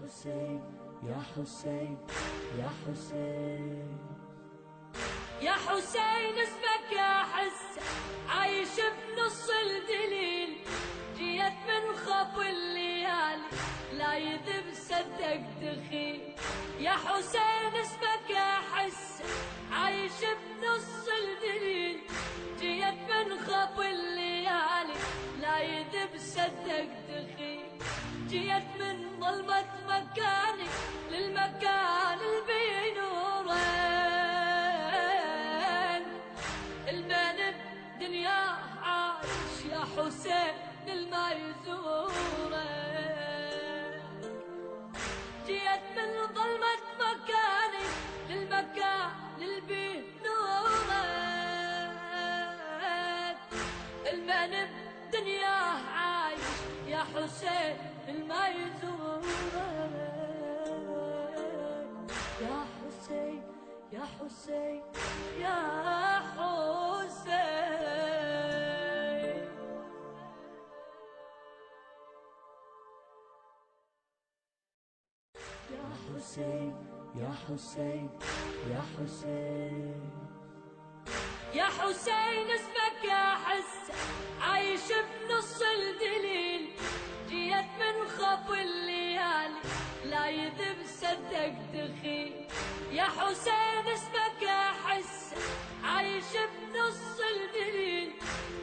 حسين يا حسين يا حسين يا حسين اسمك يا حس عايش بنص الدليل، جيت من خط الليالي لا يذب صدق دخيل. يا حسين اسمك يا حس عايش بنص الدليل، جيت من خط الليالي لا يذب صدق دخيل. جيت من ظلمة مكاني للمكان اللي نورين، المن بدنياه عايش يا حسين الما يزورين. جيت من ظلمة مكاني للمكان اللي نورين، المن بدنياه عايش يا حسين الما يزورين. يا حسين يا حسين يا حسين. يا حسين يا حسين يا حسين يا حسين اسمك يا حس عايش بنص الدليل، جيت من خط الليالي لا يذب صدق دخيل. يا حسين اسمك يا حس عايش بنص الدليل،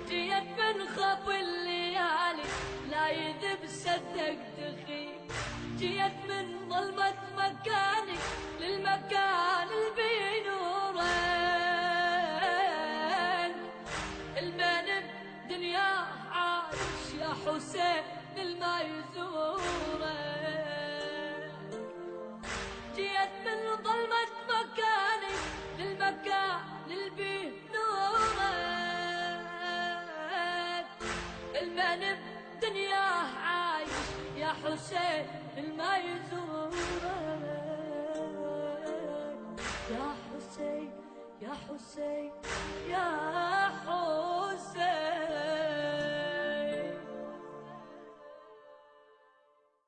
جيت من خط الليالي لا يذب صدق دخيل. جيت من ظلمة مكاني للمكان اللي نورين، المن بدنياه عايش يا حسين الما يزورين. جيت من ظلمة مكاني للمكان اللي نورين، المن بدنياه عايش يا حسين الما يزورين. يا حسين يا حسين يا حسين.